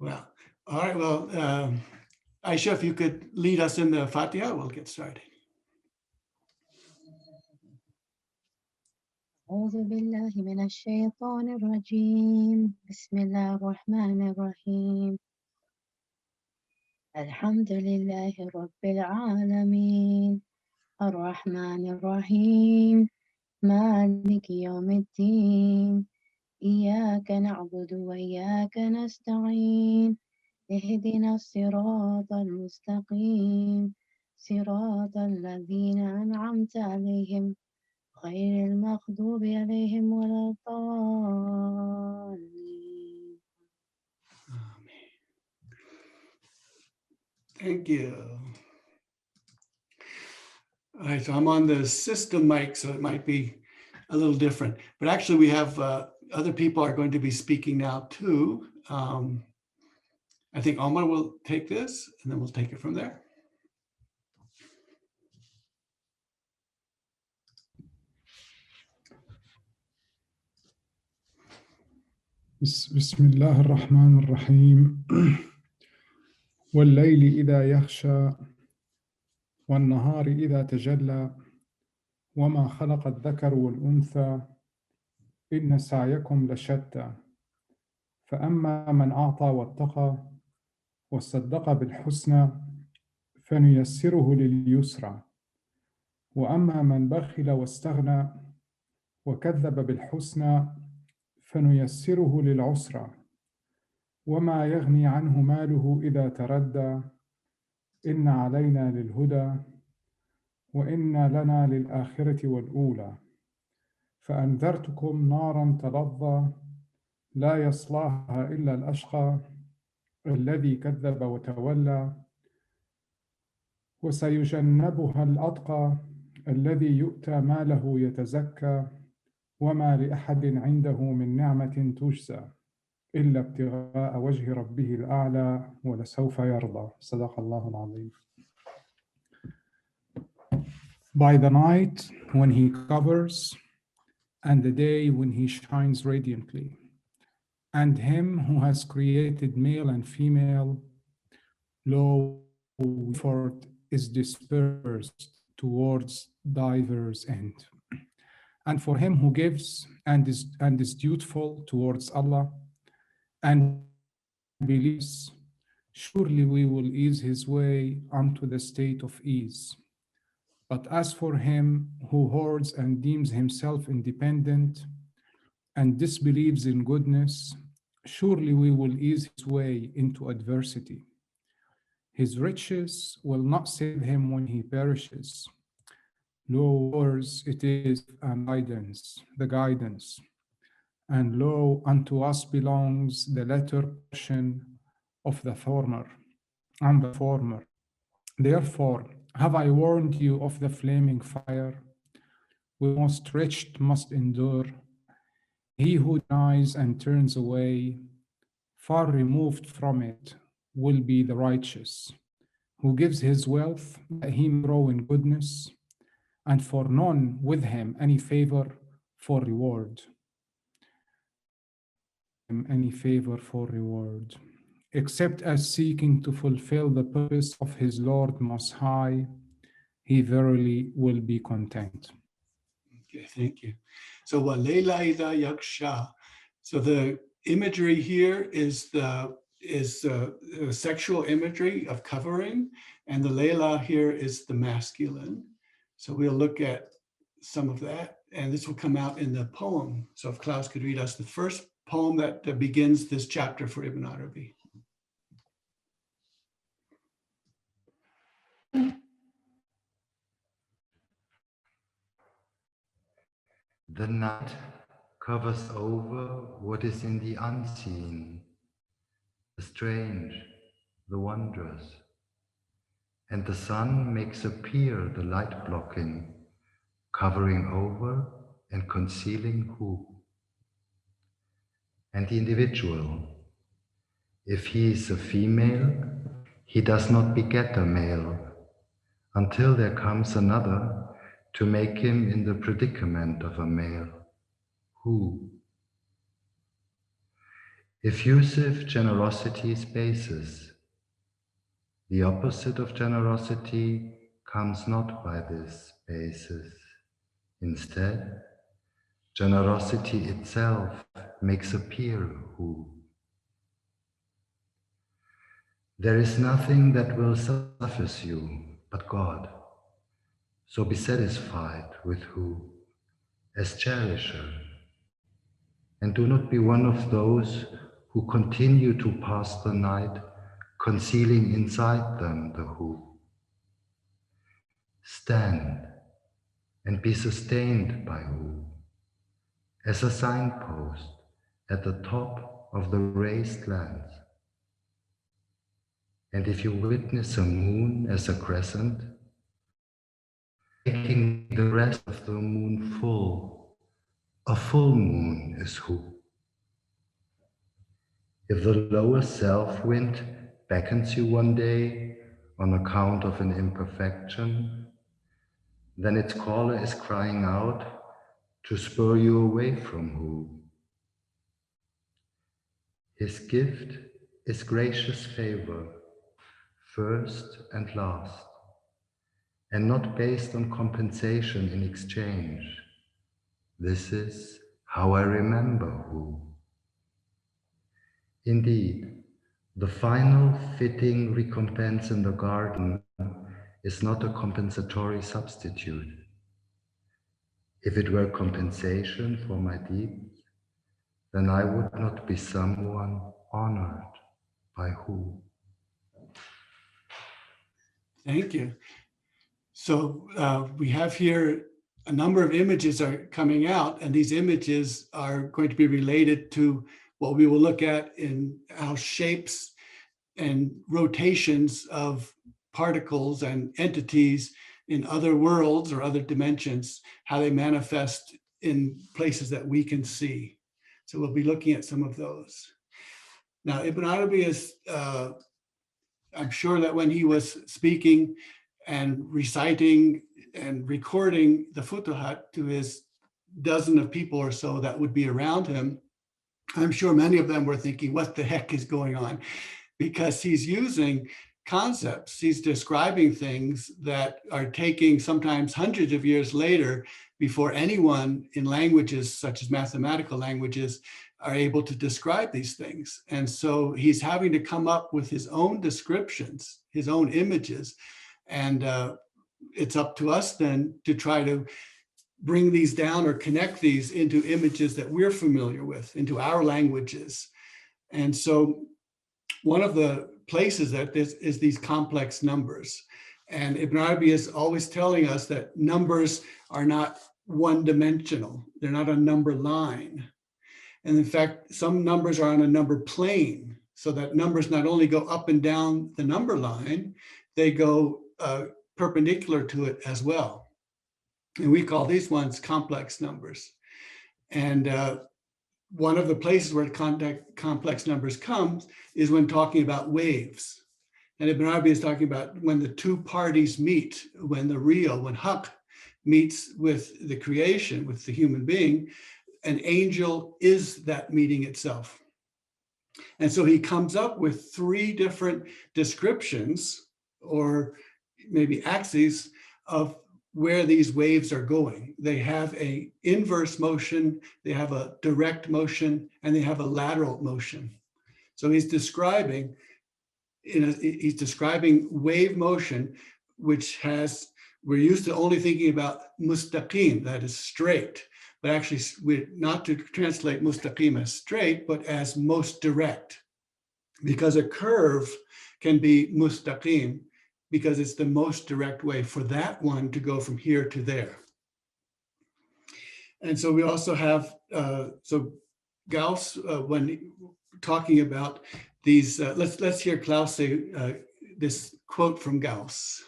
Well, all right. Well, Aisha, if you could lead us in the Fatiha, we'll get started. أعوذ بالله من الشيطان الرجيم بسم الله الرحمن الرحيم الحمد لله رب العالمين الرحمن الرحيم مالك يوم الدين إياك نعبد وإياك نستعين اهدنا الصراط المستقيم صراط الذين أنعمت عليهم غير المغضوب عليهم ولا الضالين. Thank you. All right, so I'm on the system mic, so it might be a little different. But actually, we have other people are going to be speaking now too. I think Omar will take this, and then we'll take it from there. بسم الله الرحمن الرحيم والليل إذا يغشى والنهار إذا تجلى وما خلق الذكر والأنثى إن سعيكم لشتى فأما من أعطى واتقى وصدق بالحسنى فنيسره لليسرى وأما من بخل واستغنى وكذب بالحسنى فنيسره للعسرى وما يغني عنه ماله إذا تردى إن علينا للهدى وإن لنا للآخرة والأولى فأنذرتكم نارا تلظى لا يصلاها إلا الأشقى الذي كذب وتولى وسيجنبها الأتقى الذي يؤتى ماله يتزكى وما لأحد عنده من نعمة تجزى إلا ابتغاء وجه ربه الأعلى ولسوف يرضى صدق الله العظيم. By the night when he covers, and the day when he shines radiantly, and him who has created male and female, lo, effort is dispersed towards diverse end. And for him who gives and is dutiful towards Allah and believes, surely we will ease his way unto the state of ease. But as for him who hoards and deems himself independent and disbelieves in goodness, surely we will ease his way into adversity. His riches will not save him when he perishes. Lo, ours it is and the guidance. And lo, unto us belongs the latter portion of the former, and the former. Therefore, have I warned you of the flaming fire, which most wretched must endure? He who denies and turns away, far removed from it, will be the righteous, who gives his wealth that he may grow in goodness, and for none with him any favor for reward. Except as seeking to fulfill the purpose of his Lord Most High, he verily will be content. Okay, thank you. So walayla idha yaksha. So the imagery here is the sexual imagery of covering, and the layla here is the masculine. So we'll look at some of that, and this will come out in the poem. So if Klaus could read us the first poem that begins this chapter for Ibn Arabi. The night covers over what is in the unseen, the strange, the wondrous, and the sun makes appear the light blocking, covering over and concealing who? And the individual, if he is a female, he does not beget a male, until there comes another to make him in the predicament of a male. Who? Effusive generosity is basis. The opposite of generosity comes not by this basis. Instead, generosity itself makes appear who. There is nothing that will suffice you but God. So be satisfied with who, as cherisher, and do not be one of those who continue to pass the night concealing inside them the who. Stand and be sustained by who, as a signpost at the top of the raised lands. And if you witness a moon as a crescent, making the rest of the moon full, a full moon is who. If the lower self wind beckons you one day on account of an imperfection, then its caller is crying out to spur you away from who. His gift is gracious favor, first and last, and not based on compensation in exchange. This is how I remember who. Indeed, the final fitting recompense in the garden is not a compensatory substitute. If it were compensation for my deeds, then I would not be someone honored by who. Thank you. So we have here a number of images are coming out, and these images are going to be related to what we will look at in how shapes and rotations of particles and entities in other worlds or other dimensions, how they manifest in places that we can see. So we'll be looking at some of those. Now, Ibn Arabi is, I'm sure that when he was speaking and reciting and recording the Futuhat to his dozen of people or so that would be around him, I'm sure many of them were thinking, what the heck is going on? Because he's using concepts, he's describing things that are taking sometimes hundreds of years later before anyone in languages such as mathematical languages are able to describe these things. And so he's having to come up with his own descriptions, his own images. And it's up to us then to try to bring these down or connect these into images that we're familiar with, into our languages. And so one of the places that this is these complex numbers. And Ibn Arabi is always telling us that numbers are not one-dimensional. They're not a number line. And in fact, some numbers are on a number plane, so that numbers not only go up and down the number line, they go perpendicular to it as well. And we call these ones complex numbers. And one of the places where complex numbers comes is when talking about waves. And Ibn Arabi is talking about when the two parties meet, when the real, when Haqq meets with the creation, with the human being, an angel is that meeting itself. And so he comes up with three different descriptions or maybe axes of where these waves are going. They have an inverse motion, they have a direct motion, and they have a lateral motion. So he's describing wave motion, which has, we're used to only thinking about mustaqim, that is straight, but actually we're not to translate mustaqim as straight, but as most direct, because a curve can be mustaqim, because it's the most direct way for that one to go from here to there. And so we also have, so Gauss, when talking about these, let's hear Klaus say this quote from Gauss.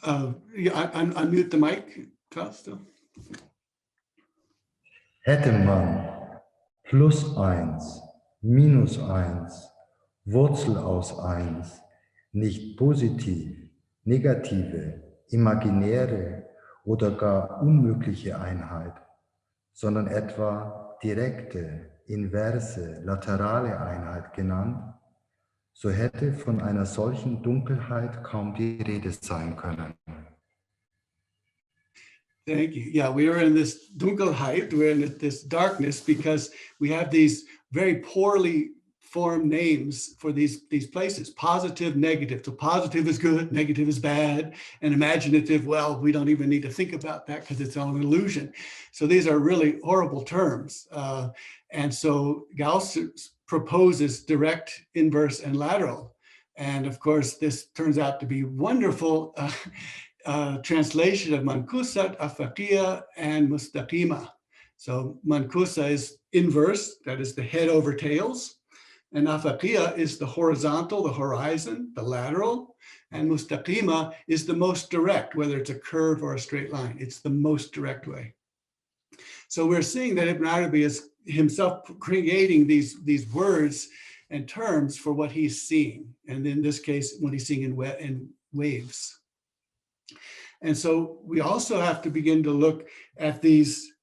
Unmute the mic, Klaus, still. Hätte man +1, -1, Wurzel aus 1, nicht positiv, negative, imaginäre oder gar unmögliche Einheit, sondern etwa direkte, inverse, laterale Einheit genannt, so hätte von einer solchen Dunkelheit kaum die Rede sein können. Thank you. Yeah, we are in this Dunkelheit, we're in this darkness because we have these very poorly formed names for these places, positive, negative. So positive is good, negative is bad, and imaginative, well, we don't even need to think about that because it's all an illusion. So these are really horrible terms. And so Gauss proposes direct, inverse, and lateral. And of course, this turns out to be wonderful translation of Mankusa, Afaqiya, and Mustaqima. So Mankusa is inverse, that is the head over tails. And Afaqiya is the horizontal, the horizon, the lateral. And Mustaqima is the most direct, whether it's a curve or a straight line. It's the most direct way. So we're seeing that Ibn Arabi is himself creating these words and terms for what he's seeing. And in this case, when he's seeing in waves. And so we also have to begin to look at these.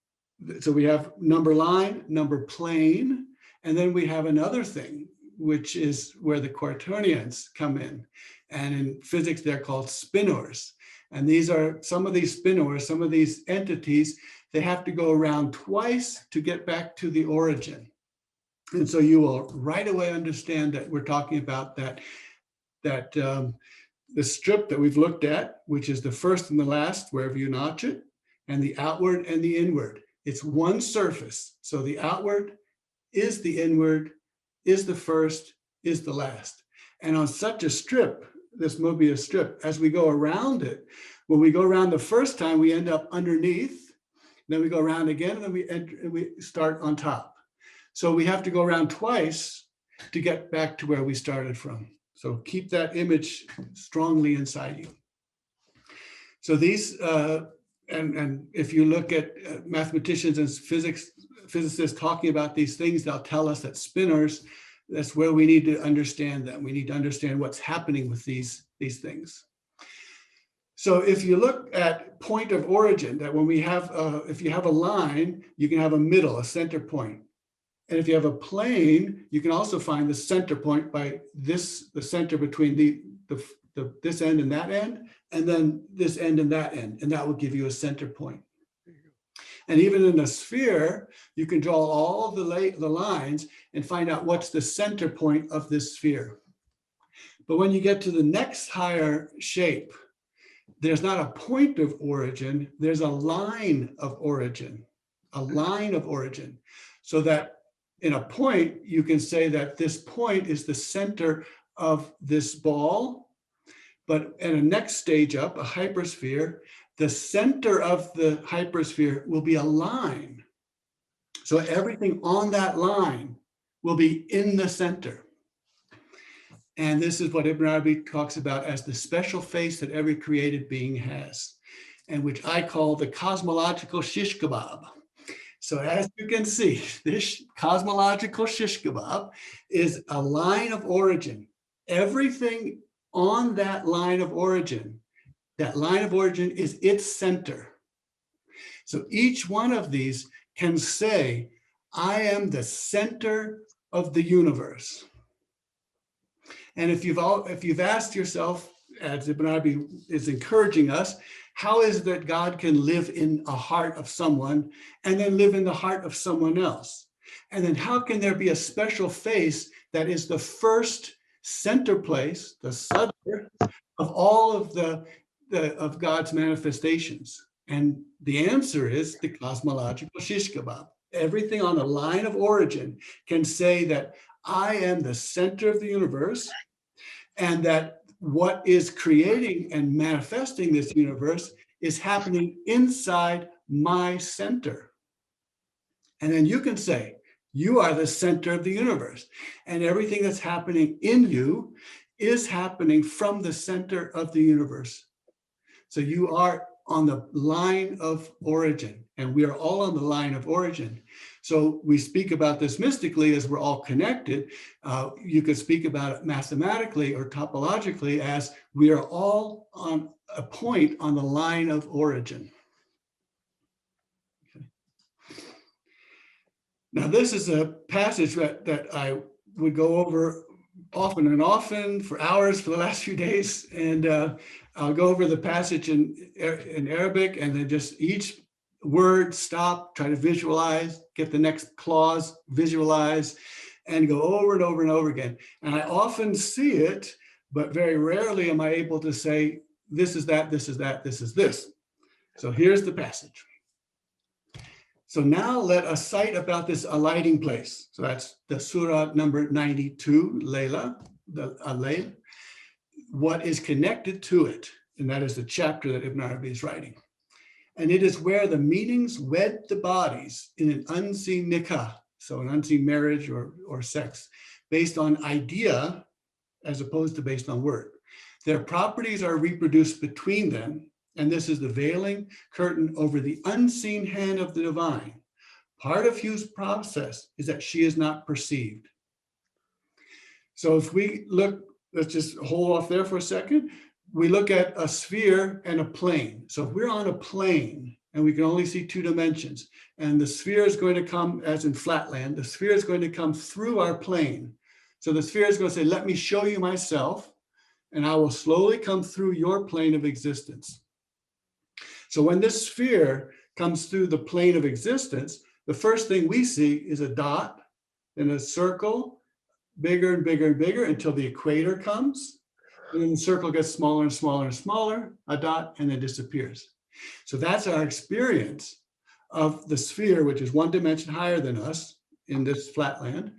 So we have number line, number plane, and then we have another thing, which is where the quaternions come in. And in physics, they're called spinors. And these are some of these spinors, some of these entities, they have to go around twice to get back to the origin. And so you will right away understand that we're talking about the strip that we've looked at, which is the first and the last, wherever you notch it, and the outward and the inward. It's one surface. So the outward is the inward, is the first, is the last. And on such a strip, this Mobius strip, as we go around it, when we go around the first time, we end up underneath, then we go around again, and then we start on top. So we have to go around twice to get back to where we started from. So keep that image strongly inside you. So these, and if you look at mathematicians and physicists talking about these things, they'll tell us that spinors, that's where we need to understand them. We need to understand what's happening with these things. So if you look at point of origin, that when we have, if you have a line, you can have a middle, a center point. And if you have a plane, you can also find the center point by this, the center between this end and that end, and then this end and that end, and that will give you a center point. And even in a sphere, you can draw all the lines and find out what's the center point of this sphere. But when you get to the next higher shape, there's not a point of origin, there's a line of origin, so that in a point, you can say that this point is the center of this ball, but at a next stage up, a hypersphere, the center of the hypersphere will be a line. So everything on that line will be in the center. And this is what Ibn Arabi talks about as the special face that every created being has, and which I call the cosmological shish kebab. So as you can see, this cosmological shish kebab is a line of origin. Everything on that line of origin is its center. So each one of these can say, I am the center of the universe. And if you've asked yourself, as Ibn Arabi is encouraging us, how is it that God can live in a heart of someone and then live in the heart of someone else? And then how can there be a special face that is the first center place, the center of all of God's manifestations? And the answer is the cosmological shish kebab. Everything on the line of origin can say that I am the center of the universe, and that what is creating and manifesting this universe is happening inside my center. And then you can say, you are the center of the universe, and everything that's happening in you is happening from the center of the universe. So you are on the line of origin, and we are all on the line of origin. So we speak about this mystically as we're all connected. You could speak about it mathematically or topologically as we are all on a point on the line of origin. Now, this is a passage that I would go over often and often for hours for the last few days. And I'll go over the passage in Arabic and then just each word stop, try to visualize, get the next clause, visualize, and go over and over and over again. And I often see it, but very rarely am I able to say, this is that, this is that, this is this. So here's the passage. So now let us cite about this alighting place. So that's the Surah number 92, Layla, the Alayl, what is connected to it. And that is the chapter that Ibn Arabi is writing. And it is where the meanings wed the bodies in an unseen nikah, so an unseen marriage or sex, based on idea as opposed to based on word. Their properties are reproduced between them, and this is the veiling curtain over the unseen hand of the divine. Part of Hugh's process is that she is not perceived. So if we look, let's just hold off there for a second. We look at a sphere and a plane. So if we're on a plane and we can only see two dimensions, and the sphere is going to come, as in flatland, the sphere is going to come through our plane. So the sphere is going to say, let me show you myself, and I will slowly come through your plane of existence. So when this sphere comes through the plane of existence, the first thing we see is a dot and a circle, bigger and bigger and bigger until the equator comes. And then the circle gets smaller and smaller and smaller, a dot, and then disappears. So that's our experience of the sphere, which is one dimension higher than us in this flatland.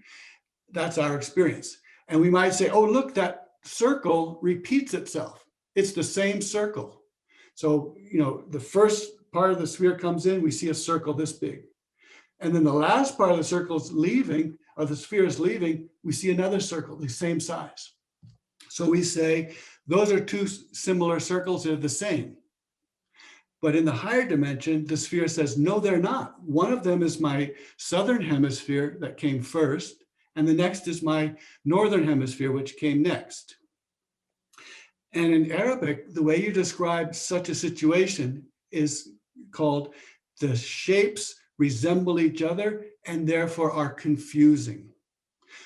That's our experience. And we might say, oh, look, that circle repeats itself. It's the same circle. So, the first part of the sphere comes in, we see a circle this big. And then the last part of the circle is leaving, or the sphere is leaving, we see another circle, the same size. So we say, those are two similar circles, they're the same. But in the higher dimension, the sphere says, no, they're not. One of them is my southern hemisphere that came first, and the next is my northern hemisphere, which came next. And in Arabic, the way you describe such a situation is called the shapes resemble each other and therefore are confusing.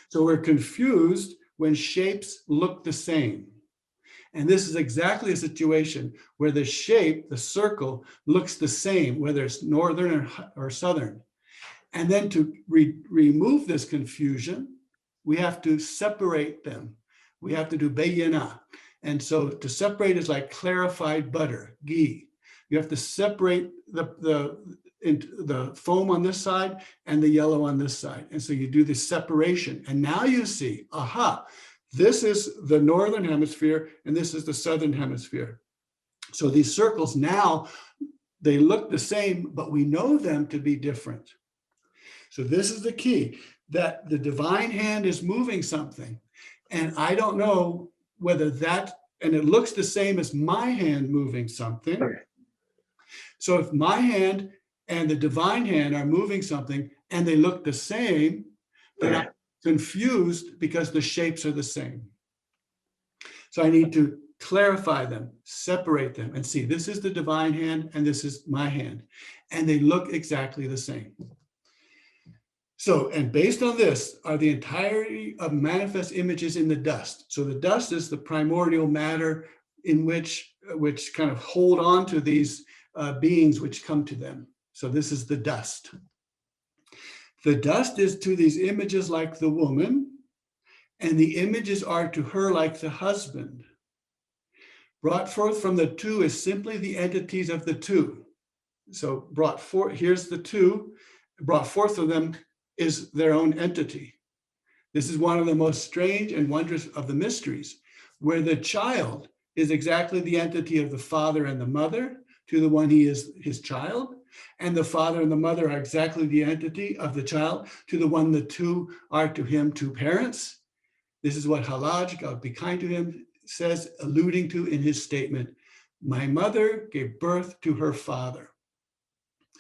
So we're confused when shapes look the same. And this is exactly a situation where the shape, the circle, looks the same, whether it's northern or southern. And then to remove this confusion, we have to separate them. We have to do bayyana. And so to separate is like clarified butter, ghee. You have to separate the foam on this side and the yellow on this side. And so you do this separation. And now you see, aha, this is the northern hemisphere and this is the southern hemisphere. So these circles now, they look the same, but we know them to be different. So this is the key, that the divine hand is moving something. And I don't know whether that, and it looks the same as my hand moving something. Okay. So if my hand and the divine hand are moving something and they look the same, then I'm confused because the shapes are the same. So I need to clarify them, separate them, and see this is the divine hand and this is my hand. And they look exactly the same. So, and based on this are the entirety of manifest images in the dust. So the dust is the primordial matter in which kind of hold on to these beings which come to them. So this is the dust. The dust is to these images like the woman, and the images are to her like the husband. Brought forth from the two is simply the entities of the two. So brought forth, here's the two, brought forth of them is their own entity. This is one of the most strange and wondrous of the mysteries, where the child is exactly the entity of the father and the mother to the one he is his child, and the father and the mother are exactly the entity of the child to the one the two are to him two parents. This is what Halaj, God be kind to him, says, alluding to in his statement, my mother gave birth to her father.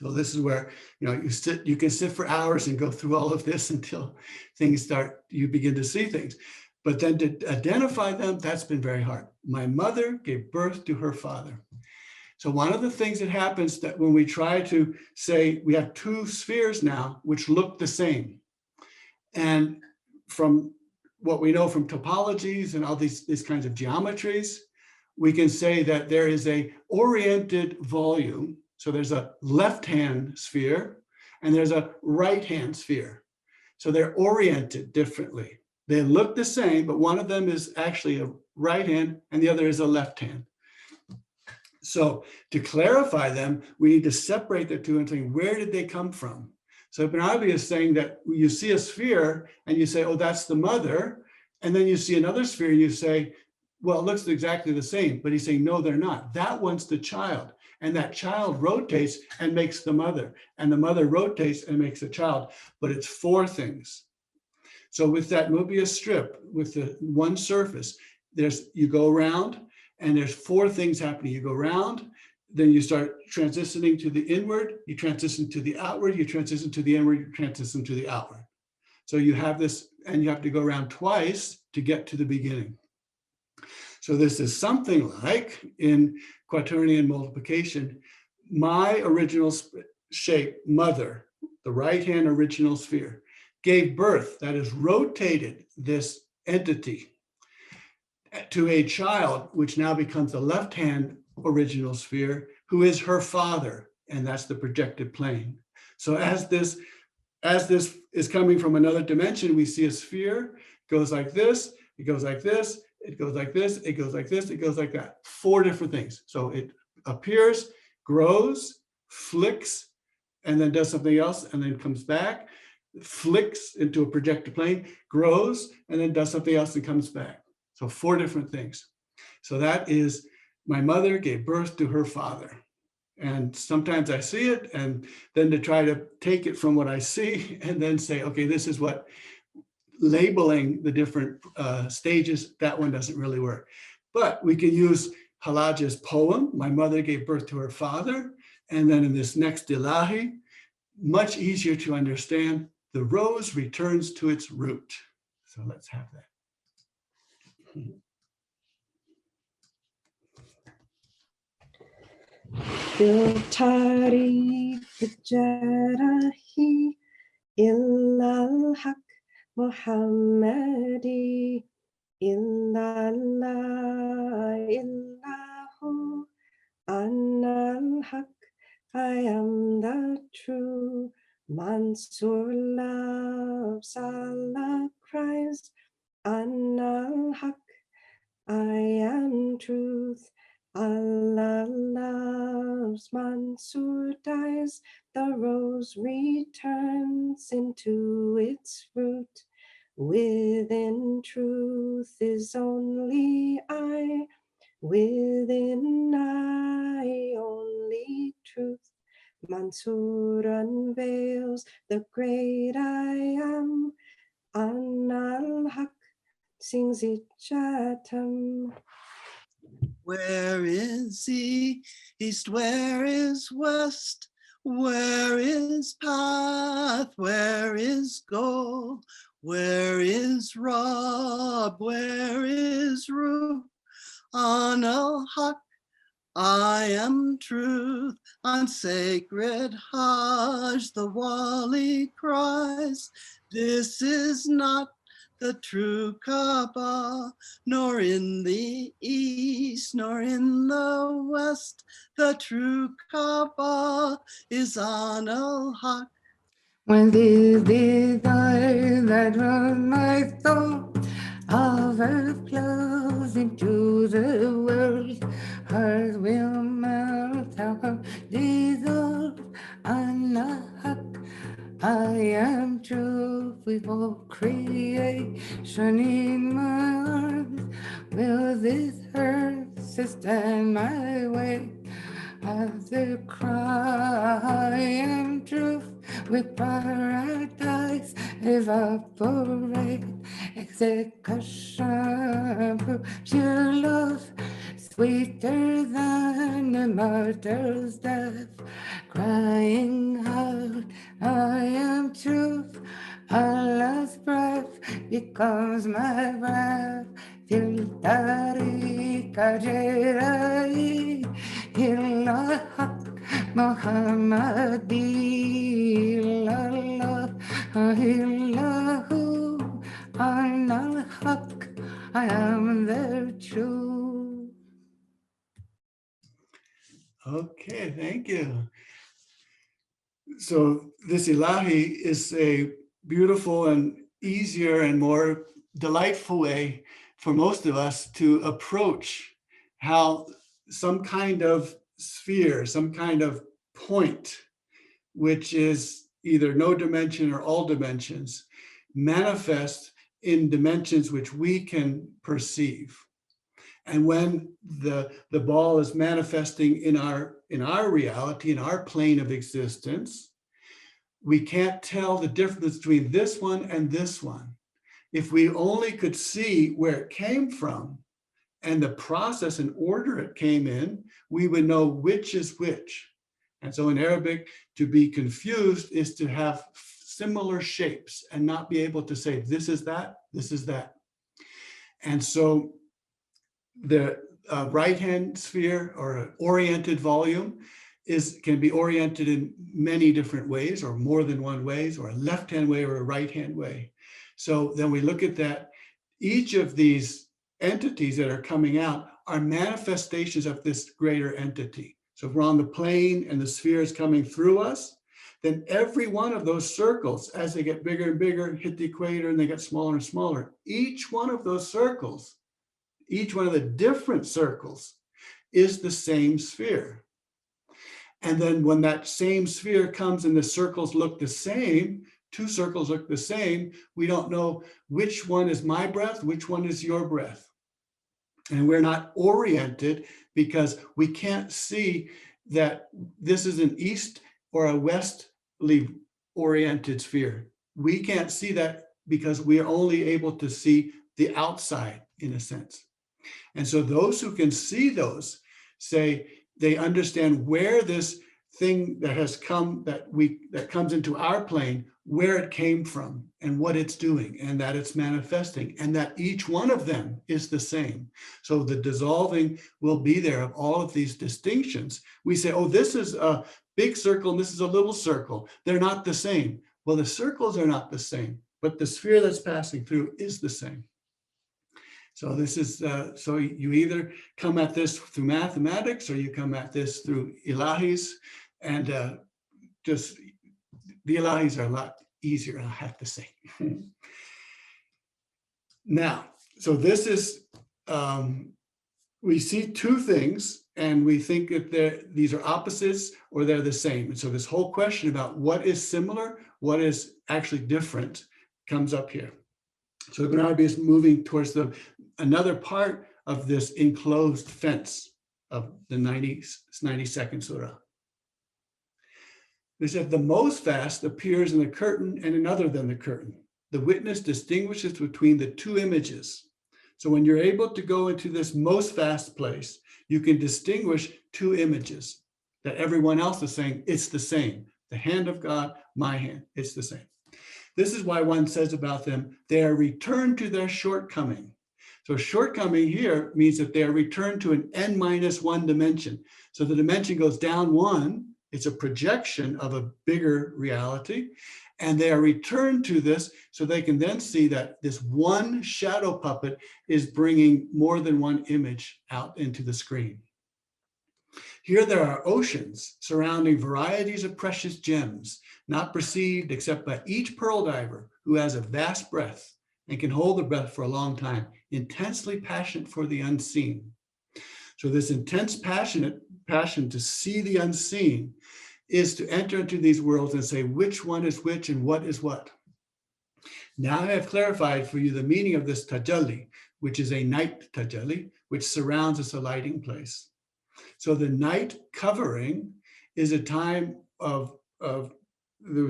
So this is where, you can sit for hours and go through all of this until you begin to see things. But then to identify them, that's been very hard. My mother gave birth to her father. So one of the things that happens that when we try to say we have two spheres now, which look the same, and from what we know from topologies and all these kinds of geometries, we can say that there is a oriented volume. So there's a left-hand sphere and there's a right-hand sphere. So they're oriented differently. They look the same, but one of them is actually a right hand and the other is a left hand. So to clarify them, we need to separate the two and say, where did they come from? So Ibn Arabi is saying that you see a sphere and you say, oh, that's the mother. And then you see another sphere, you say, well, it looks exactly the same, but he's saying, no, they're not. That one's the child. And that child rotates and makes the mother. And the mother rotates and makes the child. But it's four things. So with that Mobius strip, with the one surface, you go around and there's four things happening. You go around, then you start transitioning to the inward, you transition to the outward, you transition to the inward, you transition to the outward. So you have this, and you have to go around twice to get to the beginning. So this is something like in quaternion multiplication, my original shape, mother, the right-hand original sphere, gave birth, that is, rotated this entity to a child, which now becomes a left-hand original sphere, who is her father, and that's the projected plane. So as this is coming from another dimension, we see a sphere, goes like this, it goes like this, it goes like this, it goes like this, it goes like that. Four different things. So it appears, grows, flicks, and then does something else, and then comes back, flicks into a projected plane, grows, and then does something else and comes back. So four different things. So that is, my mother gave birth to her father. And sometimes I see it, and then to try to take it from what I see and then say, okay, this is what, labeling the different stages, that one doesn't really work. But we can use Halaja's poem, My Mother Gave Birth to Her Father, and then in this next Ilahi, much easier to understand, the rose returns to its root. So let's have that. بالتاريخ الجرحي إلا الحق محمدي إلا الله إلا هو أنا الحق I am the true. Mansur loves Allah cries Anna al-Haq, I am truth. Allah loves, Mansur dies, the rose returns into its root. Within truth is only I, within I only truth. Mansur unveils the great I am, Anna al-Haq sings Ichatam. Where is east? Where is west? Where is path? Where is goal? Where is Rab? Where is Ruh? On al-Haq, I am truth. On sacred Hajj, the Wali cries, this is not the true Kaaba, nor in the east, nor in the west. The true Kaaba is on al-Haq. When did I that run my thought of earth flows into the world, heart will melt out, dissolve, unlock. I am true before creation in my arms. Will this earth sustain my way? As the cry, I am truth, with paradise evaporate. Execution, pure love, sweeter than a martyr's death. Crying out, I am truth. Allah's breath becomes my breath. Till Tariq Ajay الحق محمدي لا إله إلا هو أنا الحق I am the truth. Okay, thank you. So this Ilahi is a beautiful and easier and more delightful way for most of us to approach how some kind of sphere, some kind of point, which is either no dimension or all dimensions, manifest in dimensions which we can perceive. And when the ball is manifesting in our reality, in our plane of existence, we can't tell the difference between this one and this one. If we only could see where it came from and the process and order it came in, we would know which is which. And so in Arabic, to be confused is to have similar shapes and not be able to say, this is that, this is that. And so the right-hand sphere or oriented volume can be oriented in many different ways or more than one ways, or a left-hand way or a right-hand way. So then we look at that. Each of these entities that are coming out are manifestations of this greater entity. So if we're on the plane and the sphere is coming through us, then every one of those circles, as they get bigger and bigger, hit the equator and they get smaller and smaller, each one of those circles, each one of the different circles is the same sphere. And then when that same sphere comes and the circles look the same, two circles look the same, we don't know which one is my breath, which one is your breath. And we're not oriented because we can't see that this is an east or a westly oriented sphere. We can't see that because we are only able to see the outside in a sense. And so those who can see those say they understand where this thing that has come, that comes into our plane, where it came from and what it's doing and that it's manifesting and that each one of them is the same. So the dissolving will be there of all of these distinctions. We say, oh, this is a big circle and this is a little circle. They're not the same. Well, the circles are not the same, but the sphere that's passing through is the same. So this is, so you either come at this through mathematics or you come at this through ilahis, and just the ilahis are a lot easier, I have to say. Now, so this is, we see two things and we think that these are opposites or they're the same. And so this whole question about what is similar, what is actually different comes up here. So Ibn Arabi is moving towards another part of this enclosed fence of the 92nd Surah. They said the most vast appears in the curtain and in other than the curtain. The witness distinguishes between the two images. So when you're able to go into this most vast place, you can distinguish two images that everyone else is saying it's the same. The hand of God, my hand, it's the same. This is why one says about them, they are returned to their shortcoming. So shortcoming here means that they are returned to an n-1 dimension. So the dimension goes down one, it's a projection of a bigger reality, and they are returned to this so they can then see that this one shadow puppet is bringing more than one image out into the screen. Here there are oceans surrounding varieties of precious gems, not perceived except by each pearl diver who has a vast breath and can hold the breath for a long time, intensely passionate for the unseen. So this intense passion to see the unseen is to enter into these worlds and say which one is which and what is what. Now I have clarified for you the meaning of this tajalli, which is a night tajalli, which surrounds us a lighting place. So the night covering is a time with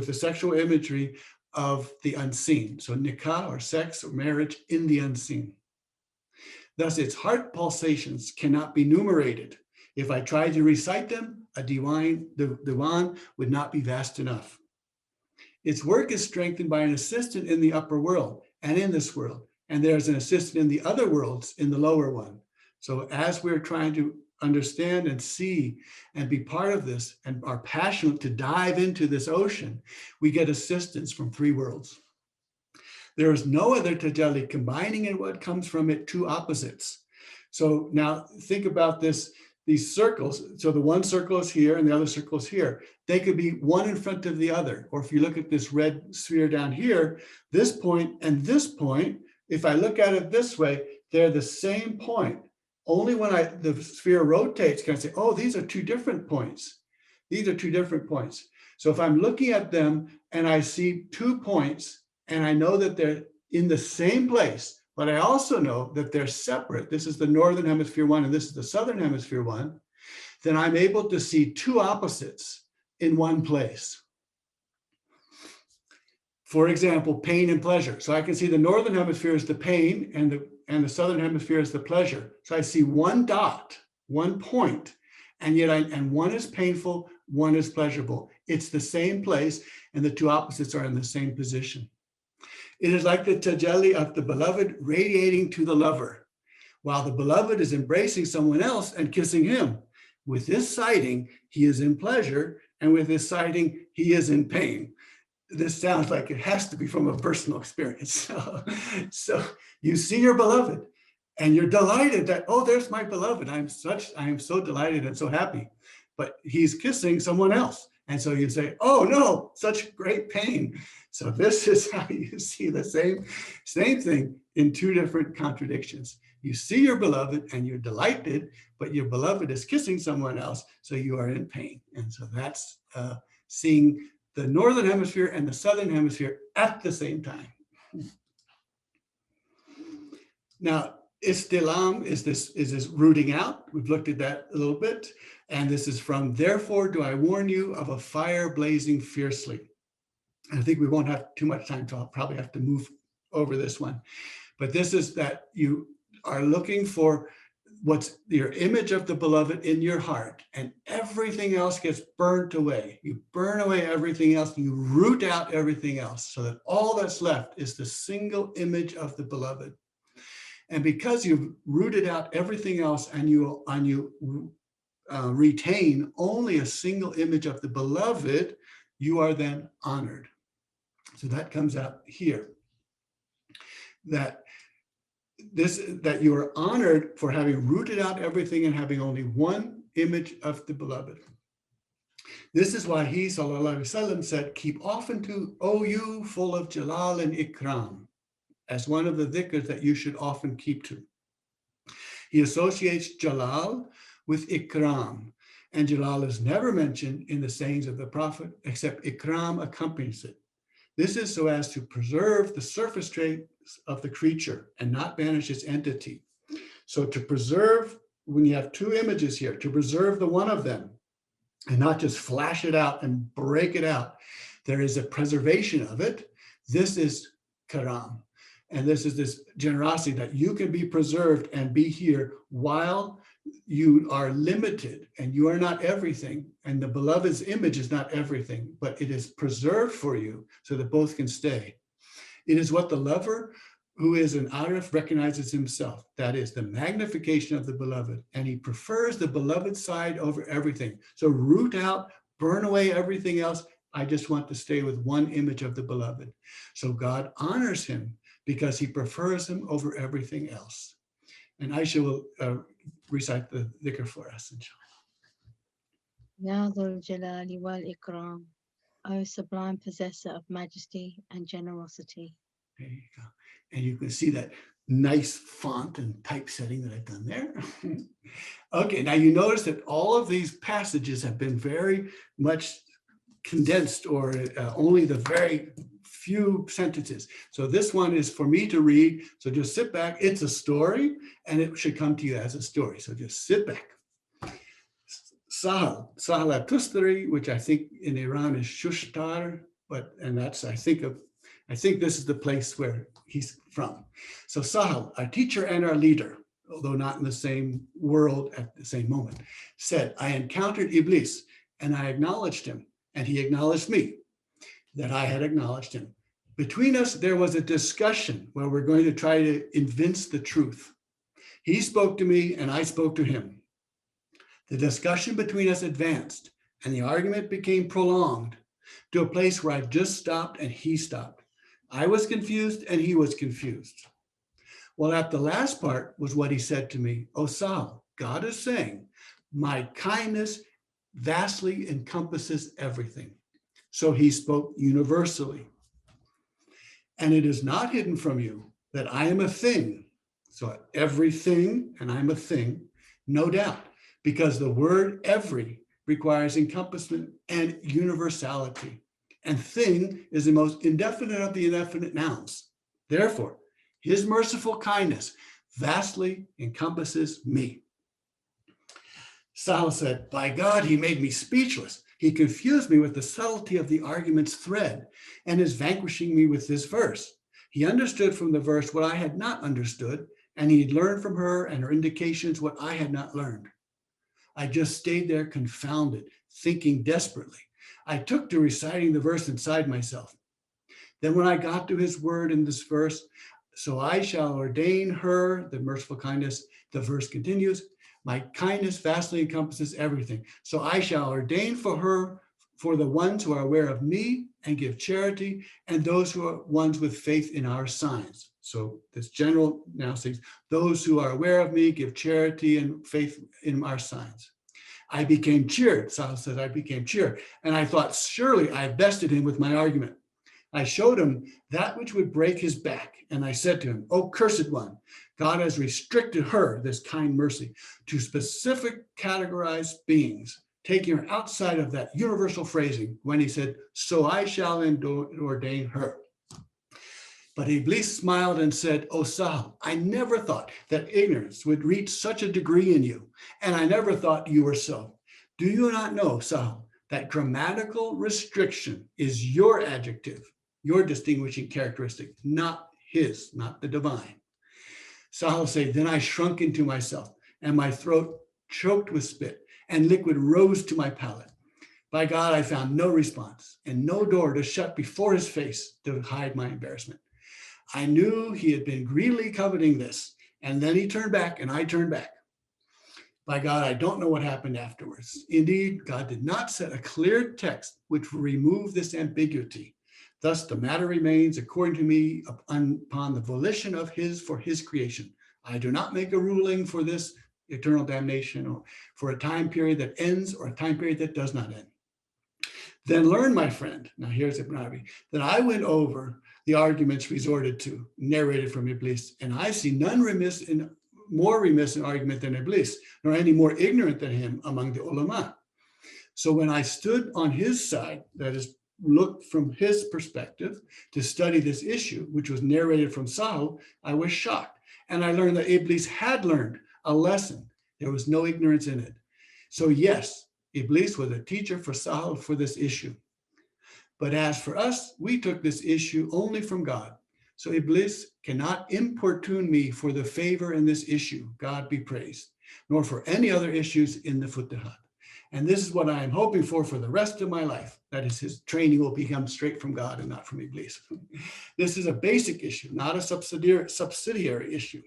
the sexual imagery of the unseen. So nikah or sex or marriage in the unseen. Thus its heart pulsations cannot be numerated. If I tried to recite them, the diwan would not be vast enough. Its work is strengthened by an assistant in the upper world and in this world. And there's an assistant in the other worlds in the lower one. So as we're trying to understand and see and be part of this and are passionate to dive into this ocean, we get assistance from three worlds. There is no other tajalli combining in what comes from it two opposites. So now think about this, these circles. So the one circle is here and the other circle is here. They could be one in front of the other. Or if you look at this red sphere down here, this point and this point, if I look at it this way, they're the same point. Only when the sphere rotates can I say, oh, these are two different points. These are two different points. So if I'm looking at them and I see 2 points and I know that they're in the same place, but I also know that they're separate. This is the Northern Hemisphere one and this is the Southern Hemisphere one. Then I'm able to see two opposites in one place. For example, pain and pleasure. So I can see the Northern Hemisphere is the pain and the Southern Hemisphere is the pleasure. So I see one dot, 1 point, and yet and one is painful, one is pleasurable. It's the same place and the two opposites are in the same position. It is like the tajalli of the beloved radiating to the lover, while the beloved is embracing someone else and kissing him. With this sighting, he is in pleasure, and with this sighting, he is in pain. This sounds like it has to be from a personal experience. So you see your beloved and you're delighted that, oh, there's my beloved. I am so delighted and so happy, but he's kissing someone else. And so you say, oh no, such great pain. So this is how you see the same thing in two different contradictions. You see your beloved and you're delighted, but your beloved is kissing someone else. So you are in pain. And so that's seeing the Northern Hemisphere and the Southern Hemisphere at the same time. Now, istilam is this rooting out. We've looked at that a little bit. And this is from, therefore do I warn you of a fire blazing fiercely. And I think we won't have too much time, so I'll probably have to move over this one. But this is that you are looking for what's your image of the beloved in your heart, and everything else gets burnt away. You burn away everything else, you root out everything else, so that all that's left is the single image of the beloved. And because you've rooted out everything else and you retain only a single image of the beloved, you are then honored. So that comes out here. That you are honored for having rooted out everything and having only one image of the beloved. This is why he, sallallahu alaihi wasallam, said, keep often to, O you full of jalal and ikram, as one of the dhikrs that you should often keep to. He associates jalal with ikram, and jalal is never mentioned in the sayings of the Prophet, except ikram accompanies it. This is so as to preserve the surface traits of the creature and not banish its entity. So to preserve, when you have two images here, to preserve the one of them and not just flash it out and break it out, there is a preservation of it. This is karam. And this is this generosity that you can be preserved and be here while you are limited and you are not everything. And the beloved's image is not everything, but it is preserved for you so that both can stay. It is what the lover who is an arif recognizes himself. That is the magnification of the beloved. And he prefers the beloved side over everything. So root out, burn away everything else. I just want to stay with one image of the beloved. So God honors him because he prefers him over everything else. And Aisha will recite the dhikr for us, inshallah. Ya Dhul Jalali wal Ikram, O sublime possessor of majesty and generosity. There you go. And you can see that nice font and typesetting that I've done there. Okay, now you notice that all of these passages have been very much condensed, or only the very few sentences. So this one is for me to read. So just sit back. It's a story and it should come to you as a story. So just sit back. Sahal Tustari, which I think in Iran is Shushtar, and that's, I think this is the place where he's from. So Sahal, our teacher and our leader, although not in the same world at the same moment, said, I encountered Iblis and I acknowledged him, and he acknowledged me that I had acknowledged him. Between us, there was a discussion where we're going to try to evince the truth. He spoke to me and I spoke to him. The discussion between us advanced and the argument became prolonged to a place where I just stopped and he stopped. I was confused and he was confused. Well, at the last part was what he said to me, "O Sal, God is saying, my kindness vastly encompasses everything." So he spoke universally. "And it is not hidden from you that I am a thing." So everything, and I'm a thing, no doubt, because the word every requires encompassment and universality. And thing is the most indefinite of the indefinite nouns. Therefore, his merciful kindness vastly encompasses me. Sal said, "By God, he made me speechless. He confused me with the subtlety of the argument's thread and is vanquishing me with this verse. He understood from the verse what I had not understood, and he had learned from her and her indications what I had not learned. I just stayed there confounded, thinking desperately. I took to reciting the verse inside myself. Then when I got to his word in this verse, so I shall ordain her, the merciful kindness, the verse continues, my kindness vastly encompasses everything. So I shall ordain for her, for the ones who are aware of me and give charity, and those who are ones with faith in our signs. So this general now says, those who are aware of me give charity and faith in our signs. I became cheered. Sal said, I became cheered. And I thought, surely I bested him with my argument. I showed him that which would break his back. And I said to him, O cursed one, God has restricted her, this kind mercy, to specific categorized beings, taking her outside of that universal phrasing when he said, so I shall ordain her. But Iblis smiled and said, O Sal, I never thought that ignorance would reach such a degree in you, and I never thought you were so. Do you not know, Sal, that grammatical restriction is your adjective, your distinguishing characteristic, not his, not the divine? Sal said, then I shrunk into myself, and my throat choked with spit, and liquid rose to my palate. By God, I found no response, and no door to shut before his face to hide my embarrassment. I knew he had been greedily coveting this, and then he turned back and I turned back. By God, I don't know what happened afterwards. Indeed, God did not set a clear text which will remove this ambiguity. Thus, the matter remains, according to me, upon the volition of his for his creation. I do not make a ruling for this eternal damnation or for a time period that ends or a time period that does not end. Then learn, my friend, now here's Ibn Arabi, that I went over the arguments resorted to, narrated from Iblis, and I see none more remiss in argument than Iblis, nor any more ignorant than him among the ulama. So when I stood on his side, that is, looked from his perspective to study this issue, which was narrated from Sal, I was shocked. And I learned that Iblis had learned a lesson. There was no ignorance in it. So yes, Iblis was a teacher for Sal for this issue. But as for us, we took this issue only from God. So Iblis cannot importune me for the favor in this issue, God be praised, nor for any other issues in the Futuhat. And this is what I am hoping for the rest of my life. That is, his training will become straight from God and not from Iblis. This is a basic issue, not a subsidiary issue.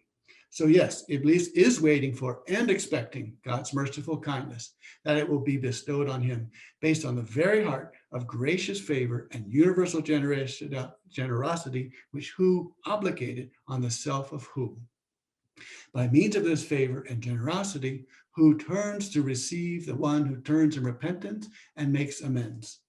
So yes, Iblis is waiting for and expecting God's merciful kindness, that it will be bestowed on him based on the very heart of gracious favor and universal generosity, which who obligated on the self of who. By means of this favor and generosity, who turns to receive the one who turns in repentance and makes amends.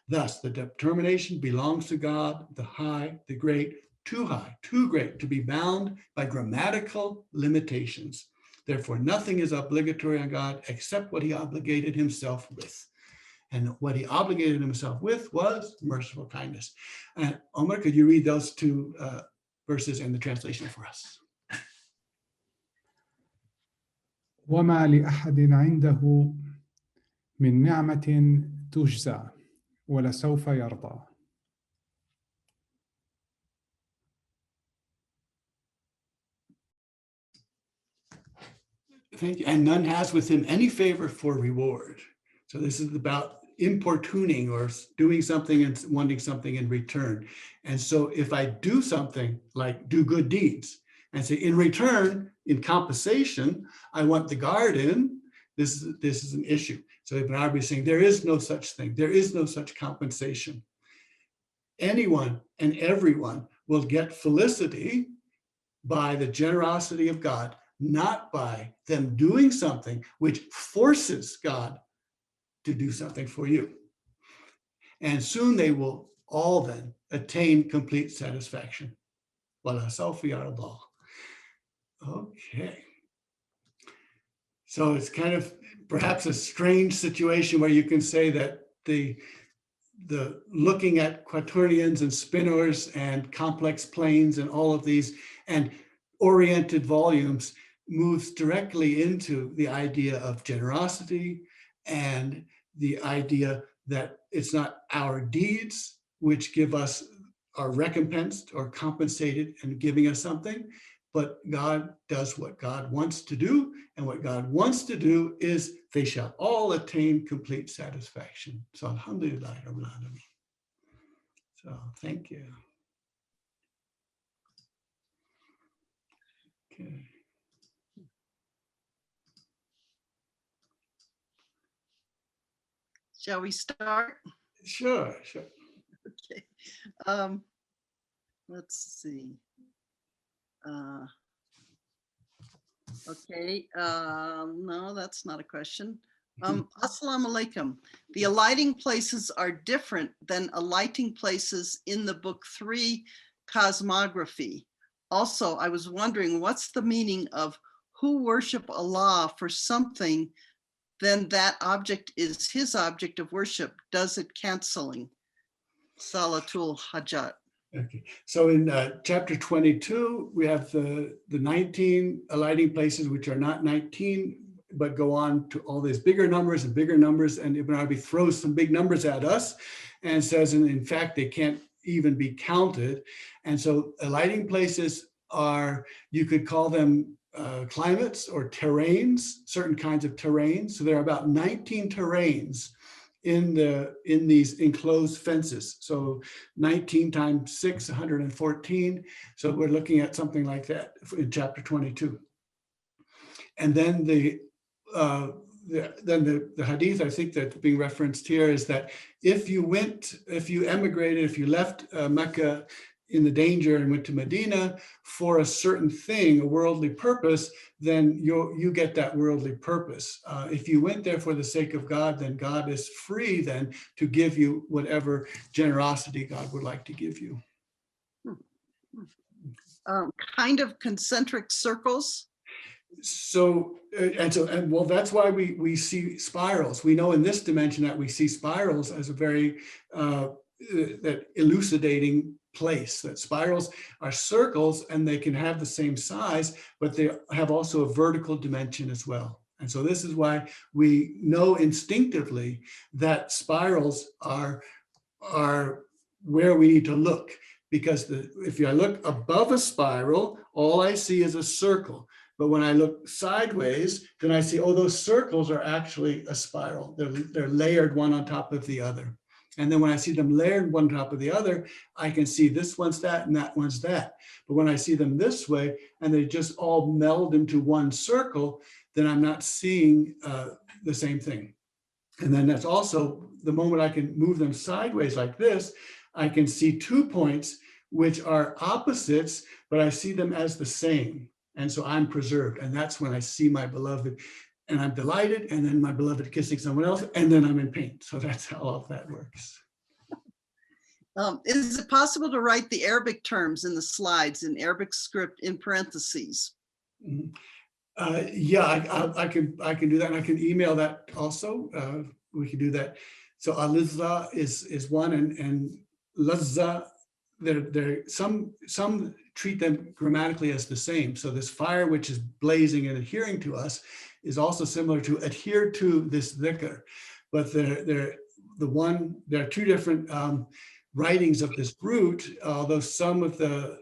Thus, the determination belongs to God, the high, the great, too high, too great to be bound by grammatical limitations. Therefore, nothing is obligatory on God except what he obligated himself with. And what he obligated himself with was merciful kindness. And Omar, could you read those two verses in the translation for us? وما لأحد عنده من نعمة تجزى ولسوف يرضى. Thank you. And none has with him any favor for reward. So this is about importuning or doing something and wanting something in return. And so if I do something like do good deeds, and say, in return, in compensation, I want the garden. This is an issue. So Ibn Arabi is saying there is no such thing. There is no such compensation. Anyone and everyone will get felicity by the generosity of God, not by them doing something which forces God to do something for you. And soon they will all then attain complete satisfaction. Wala sawfa yarda. Okay. So it's kind of perhaps a strange situation where you can say that the looking at quaternions and spinors and complex planes and all of these and oriented volumes moves directly into the idea of generosity and the idea that it's not our deeds which give us, are recompensed or compensated and giving us something, but God does what God wants to do. And what God wants to do is they shall all attain complete satisfaction. So alhamdulillah, Rabbil Alameen. So thank you. Okay. Shall we start? Sure. Okay. Let's see. Okay. No, that's not a question. Assalamu alaikum. The alighting places are different than alighting places in the book 3, Cosmography. Also, I was wondering, what's the meaning of who worship Allah for something, then that object is his object of worship? Does it canceling? Salatul Hajat. Okay, so in chapter 22, we have the 19 alighting places, which are not 19, but go on to all these bigger numbers and bigger numbers. And Ibn Arabi throws some big numbers at us and says, and in fact, they can't even be counted. And so alighting places are, you could call them climates or terrains, certain kinds of terrains. So there are about 19 terrains in these enclosed fences. So 19 times 6, 114. So we're looking at something like that in chapter 22. And then the hadith, I think that's being referenced here, is that if you emigrated, if you left Mecca in the danger and went to Medina for a certain thing, a worldly purpose, then you get that worldly purpose. If you went there for the sake of God, then God is free then to give you whatever generosity God would like to give you. Kind of concentric circles. So well, that's why we see spirals. We know in this dimension that we see spirals as a very that elucidating place, that spirals are circles and they can have the same size, but they have also a vertical dimension as well. And so this is why we know instinctively that spirals are where we need to look, because if I look above a spiral, all I see is a circle. But when I look sideways, then I see, oh, those circles are actually a spiral. They're layered one on top of the other. And then when I see them layered one on top of the other, I can see this one's that and that one's that. But when I see them this way and they just all meld into one circle, then I'm not seeing the same thing. And then that's also the moment I can move them sideways like this, I can see 2 points which are opposites, but I see them as the same. And so I'm preserved. And that's when I see my beloved and I'm delighted, and then my beloved kissing someone else, and then I'm in pain. So that's how all of that works. Is it possible to write the Arabic terms in the slides in Arabic script in parentheses? Yeah, I can do that, and I can email that also. We can do that. So alizza is one, and lazza, some treat them grammatically as the same. So this fire which is blazing and adhering to us is also similar to adhere to this dhikr. But there are two different writings of this root, although some of the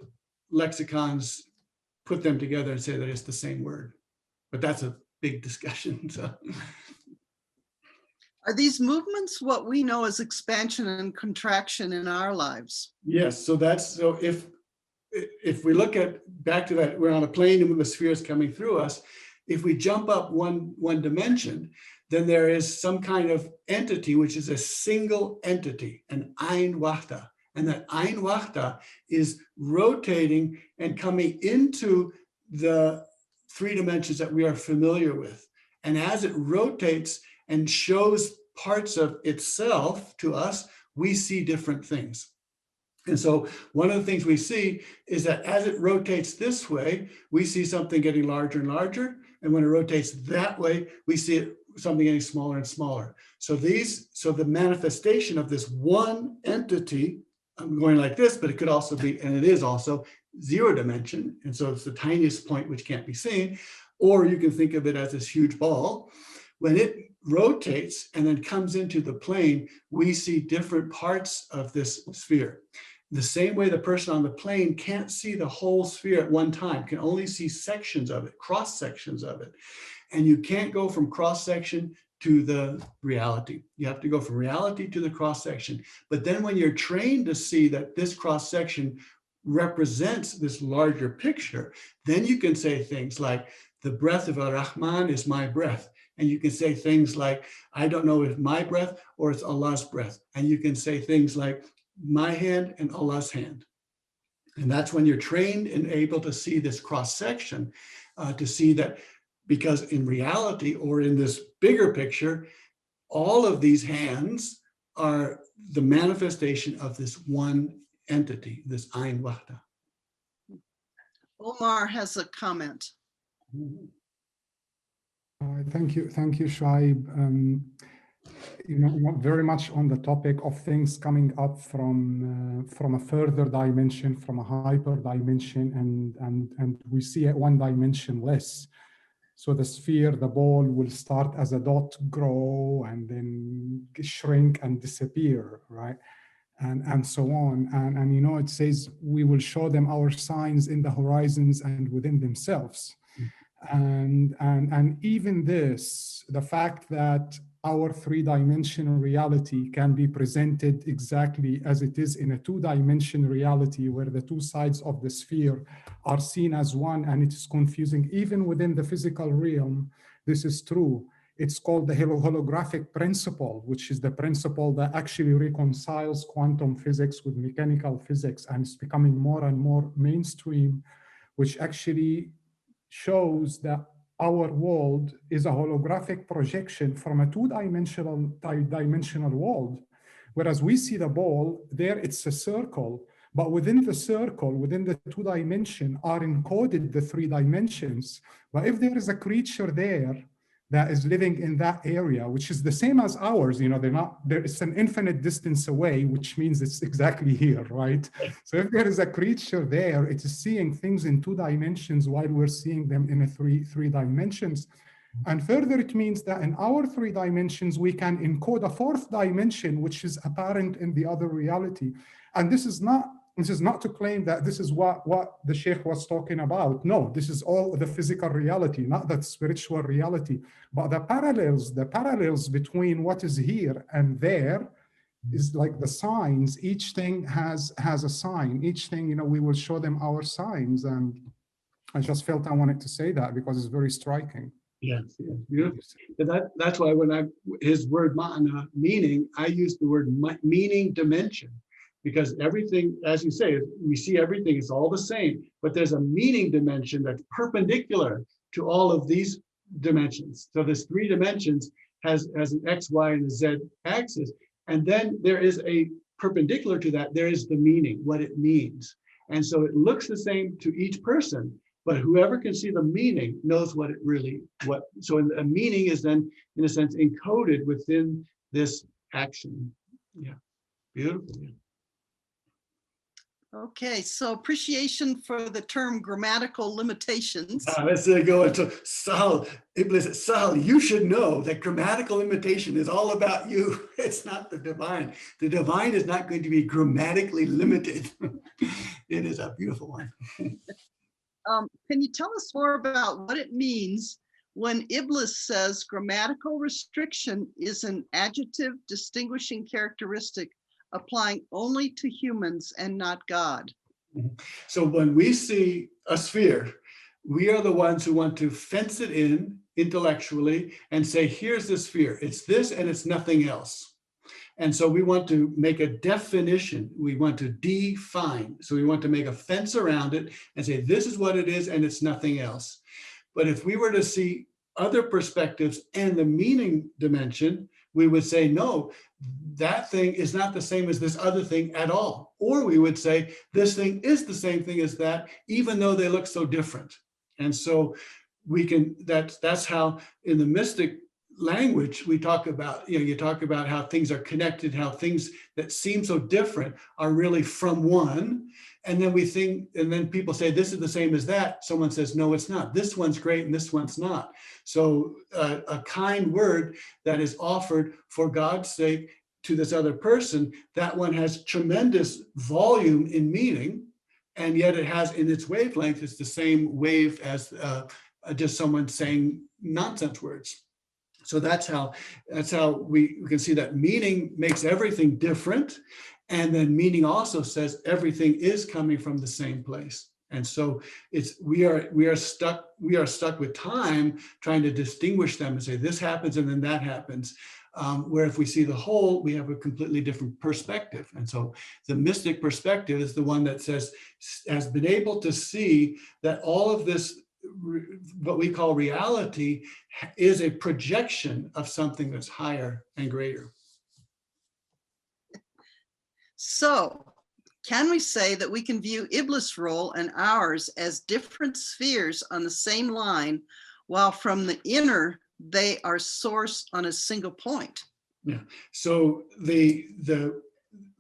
lexicons put them together and say that it's the same word. But that's a big discussion. So. Are these movements what we know as expansion and contraction in our lives? Yes, so if if we look at back to that, we're on a plane and the sphere is coming through us. If we jump up one dimension, then there is some kind of entity, which is a single entity, an Ein Wahda. And that Ein Wahda is rotating and coming into the 3 dimensions that we are familiar with. And as it rotates and shows parts of itself to us, we see different things. And so one of the things we see is that as it rotates this way, we see something getting larger and larger. And when it rotates that way, we see something getting smaller and smaller. So the manifestation of this one entity, I'm going like this, but it could also be, and it is also 0 dimension. And so it's the tiniest point which can't be seen. Or you can think of it as this huge ball. When it rotates and then comes into the plane, we see different parts of this sphere. The same way the person on the plane can't see the whole sphere at one time, can only see sections of it, cross sections of it. And you can't go from cross section to the reality. You have to go from reality to the cross section. But then when you're trained to see that this cross section represents this larger picture, then you can say things like, the breath of Ar-Rahman is my breath. And you can say things like, I don't know if it's my breath or it's Allah's breath. And you can say things like, my hand and Allah's hand. And that's when you're trained and able to see this cross section, to see that, because in reality or in this bigger picture, all of these hands are the manifestation of this one entity, this Ein Wahda. Omar has a comment. Thank you, Shuaib. Very much on the topic of things coming up from a further dimension, from a hyper dimension, and we see it one dimension less. So the sphere, the ball will start as a dot, grow, and then shrink and disappear, right? And so on. And it says we will show them our signs in the horizons and within themselves. And even this, the fact that our 3-dimensional reality can be presented exactly as it is in a 2-dimensional reality, where the 2 sides of the sphere are seen as one, and it is confusing even within the physical realm. This is true. It's called the holographic principle, which is the principle that actually reconciles quantum physics with mechanical physics, and it's becoming more and more mainstream, which actually shows that our world is a holographic projection from a 2-dimensional world. Whereas we see the ball, there it's a circle, but within the circle, within the 2 dimension are encoded the 3 dimensions. But if there is a creature there that is living in that area, which is the same as ours, it's an infinite distance away, which means it's exactly here, right? So if there is a creature there, it is seeing things in 2 dimensions while we're seeing them in a three dimensions. And further, it means that in our 3 dimensions, we can encode a 4th dimension, which is apparent in the other reality. And this is not to claim that this is what the Sheikh was talking about. No, this is all the physical reality, not that spiritual reality. But the parallels between what is here and there is like the signs. Each thing has a sign. Each thing, we will show them our signs. And I just felt I wanted to say that because it's very striking. Yes, beautiful. That's why when his word ma'ana, meaning, I use the word meaning dimension. Because everything, as you say, we see everything, it's all the same, but there's a meaning dimension that's perpendicular to all of these dimensions. So this 3 dimensions has an X, Y, and a Z axis. And then there is a perpendicular to that, there is the meaning, what it means. And so it looks the same to each person, but whoever can see the meaning knows what it really, so a meaning is then, in a sense, encoded within this action. Yeah, beautiful. Yeah. Okay, so appreciation for the term grammatical limitations. Let's go into Sal. Iblis, Sal, you should know that grammatical limitation is all about you. It's not the divine. The divine is not going to be grammatically limited. It is a beautiful one. Can you tell us more about what it means when Iblis says grammatical restriction is an adjective distinguishing characteristic applying only to humans and not God? So when we see a sphere, we are the ones who want to fence it in intellectually and say, here's the sphere. It's this and it's nothing else. And so we want to make a definition. We want to define. So we want to make a fence around it and say, this is what it is and it's nothing else. But if we were to see other perspectives and the meaning dimension, we would say, no, that thing is not the same as this other thing at all. Or we would say, this thing is the same thing as that, even though they look so different. And so we can, that's how in the mystic language, we talk about, you talk about how things are connected, how things that seem so different are really from one. And then we think, and then people say, this is the same as that. Someone says, no, it's not. This one's great and this one's not. So a kind word that is offered for God's sake to this other person, that one has tremendous volume in meaning, and yet it has in its wavelength, it's the same wave as just someone saying nonsense words. So that's how we can see that meaning makes everything different. And then meaning also says everything is coming from the same place. And so we are stuck with time trying to distinguish them and say this happens and then that happens. Where if we see the whole, we have a completely different perspective. And so the mystic perspective is the one that has been able to see that all of this, what we call reality, is a projection of something that's higher and greater. So can we say that we can view Iblis' role and ours as different spheres on the same line, while from the inner, they are sourced on a single point? Yeah. So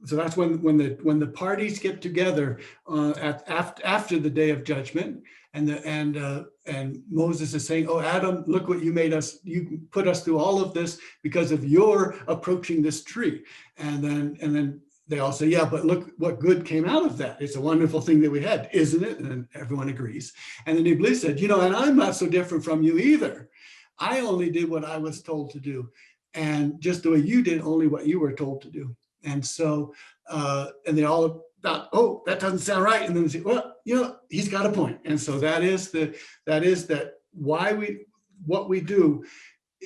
so that's when the parties get together after the day of judgment, and Moses is saying, "Oh, Adam, look what you made us! You put us through all of this because of your approaching this tree." And then they all say, "Yeah, but look what good came out of that. It's a wonderful thing that we had, isn't it?" And everyone agrees. And then Iblis said, "And I'm not so different from you either. I only did what I was told to do, and just the way you did only what you were told to do." And so, and they all thought, "Oh, that doesn't sound right." And then they say, "Well, he's got a point." And so what we do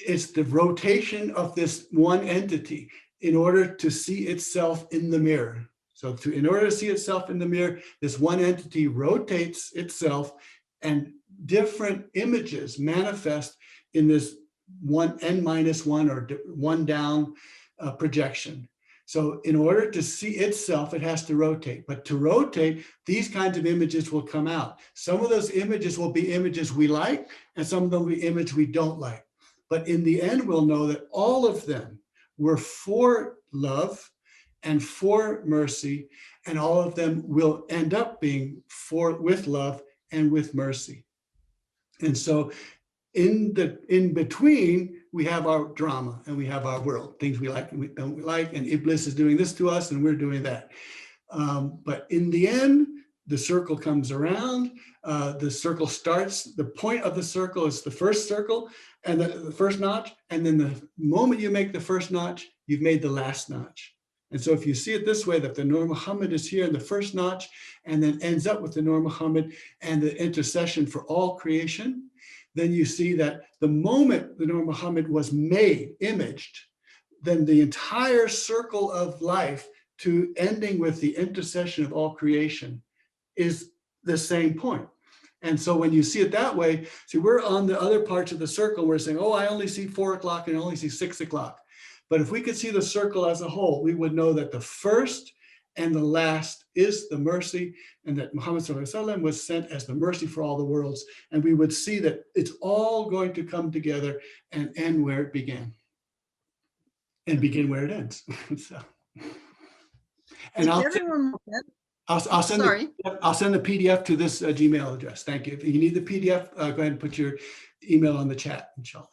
is the rotation of this one entity in order to see itself in the mirror. So in order to see itself in the mirror, this one entity rotates itself, and different images manifest in this one n-1 or one down projection. So in order to see itself, it has to rotate. But to rotate, these kinds of images will come out. Some of those images will be images we like, and some of them will be images we don't like. But in the end, we'll know that all of them were for love and for mercy, and all of them will end up being with love and with mercy. And so in between, we have our drama and we have our world, things we like and we don't like, and Iblis is doing this to us and we're doing that. But in the end, the circle comes around, the circle starts, the point of the circle is the first circle and the first notch. And then the moment you make the first notch, you've made the last notch. And so if you see it this way, that the Nur Muhammad is here in the first notch and then ends up with the Nur Muhammad and the intercession for all creation, then you see that the moment the Nur Muhammad was made, imaged, then the entire circle of life to ending with the intercession of all creation is the same point. And so when you see it that way, see, we're on the other parts of the circle, we're saying, oh, I only see 4 o'clock and I only see 6 o'clock. But if we could see the circle as a whole, we would know that the first and the last is the mercy, and that Muhammad ﷺ was sent as the mercy for all the worlds. And we would see that it's all going to come together and end where it began and begin where it ends. So, and I'll send the PDF to this Gmail address. Thank you. If you need the PDF, go ahead and put your email on the chat, inshallah.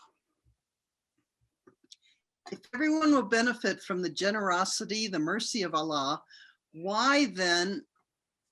If everyone will benefit from the generosity, the mercy of Allah, why then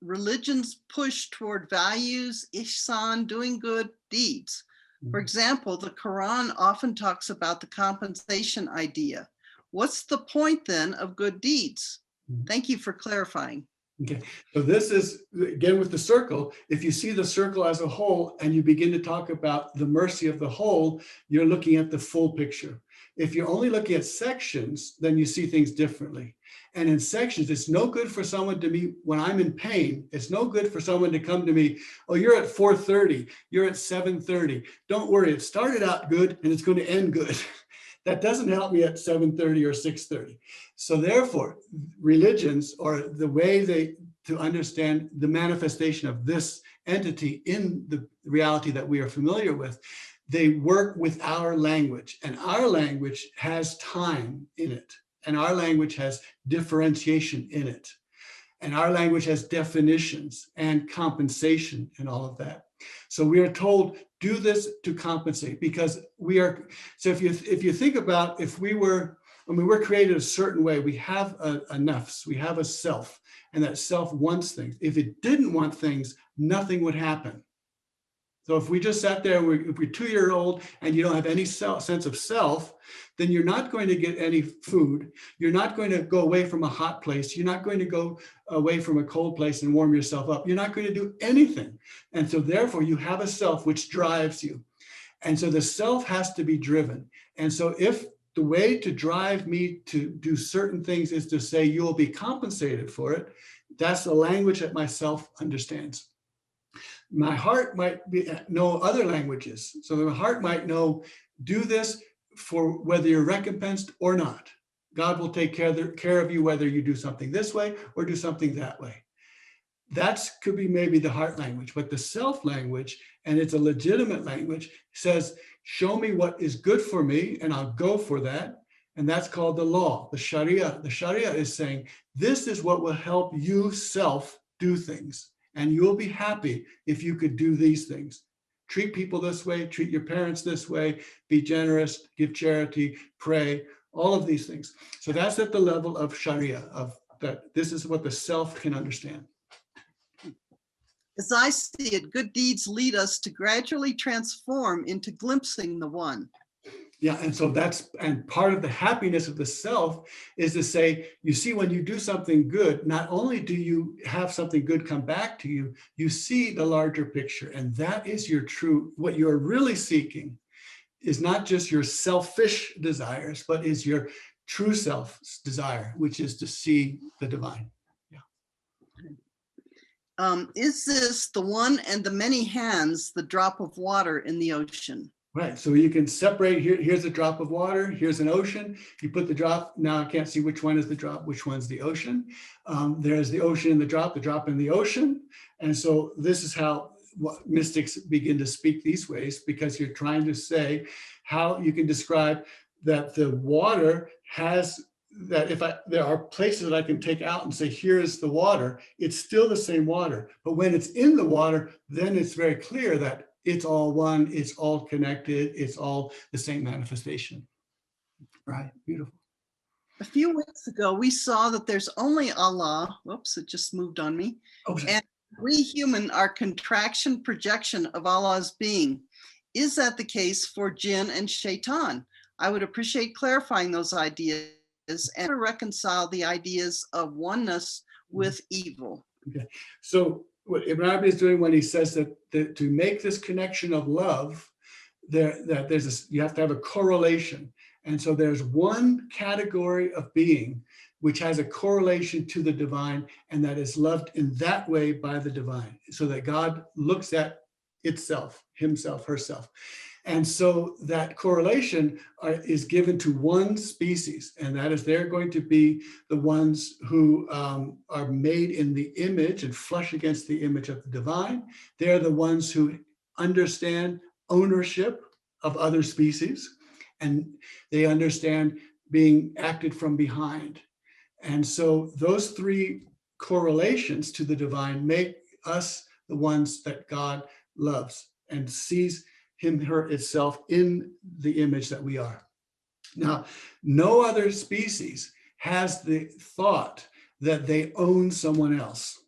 religions push toward values, ihsan, doing good deeds? For example, the Quran often talks about the compensation idea. What's the point then of good deeds? Thank you for clarifying. Okay, so this is, again, with the circle. If you see the circle as a whole and you begin to talk about the mercy of the whole, you're looking at the full picture. If you're only looking at sections, then you see things differently. And in sections, it's no good for someone to me when I'm in pain. It's no good for someone to come to me, oh, you're at 4:30, you're at 7:30. Don't worry, it started out good and it's going to end good. That doesn't help me at 7:30 or 6:30. So therefore, religions, or the way to understand the manifestation of this entity in the reality that we are familiar with, they work with our language, and our language has time in it, and our language has differentiation in it, and our language has definitions and compensation and all of that. So we are told, do this to compensate, because we are, so if you think about, if we were, I mean, we're created a certain way, we have a nafs, we have a self, and that self wants things. If it didn't want things, nothing would happen. So if we just sat there, if we're 2-year-old and you don't have any sense of self, then you're not going to get any food. You're not going to go away from a hot place. You're not going to go away from a cold place and warm yourself up. You're not going to do anything. And so therefore you have a self which drives you. And so the self has to be driven. And so if the way to drive me to do certain things is to say, you will be compensated for it, that's the language that my self understands. My heart might know other languages. So the heart might know, do this for whether you're recompensed or not. God will take care of you whether you do something this way or do something that way. That could be maybe the heart language, but the self language, and it's a legitimate language, says, show me what is good for me and I'll go for that. And that's called the law, the Sharia. The Sharia is saying, this is what will help you self do things. And you'll be happy if you could do these things. Treat people this way, treat your parents this way, be generous, give charity, pray, all of these things. So that's at the level of Sharia, of that this is what the self can understand. As I see it, good deeds lead us to gradually transform into glimpsing the one. Yeah, and so and part of the happiness of the self is to say, you see, when you do something good, not only do you have something good come back to you, you see the larger picture. And that is your true, what you're really seeking is not just your selfish desires, but is your true self's desire, which is to see the divine. Yeah. Is this the one and the many hands, the drop of water in the ocean? Right, so you can separate, here's a drop of water, here's an ocean. You put the drop, now I can't see which one is the drop, which one's the ocean. There's the ocean and the drop in the ocean. And so this is how mystics begin to speak these ways, because you're trying to say how you can describe that the water has, that if there are places that I can take out and say, here is the water, it's still the same water. But when it's in the water, then it's very clear that it's all one, it's all connected, it's all the same manifestation. Right, beautiful. A few weeks ago, we saw that there's only Allah. Whoops, it just moved on me. Okay. And we human are contraction projection of Allah's being. Is that the case for jinn and shaitan? I would appreciate clarifying those ideas and to reconcile the ideas of oneness with evil. Okay, so what Ibn Arabi is doing when he says that to make this connection of love, you have to have a correlation. And so there's one category of being which has a correlation to the divine, and that is loved in that way by the divine, so that God looks at itself, himself, herself. And so that correlation is given to one species, and that is they're going to be the ones who are made in the image and flush against the image of the divine. They're the ones who understand ownership of other species, and they understand being acted from behind. And so those three correlations to the divine make us the ones that God loves and sees him, her, itself in the image that we are. Now, no other species has the thought that they own someone else.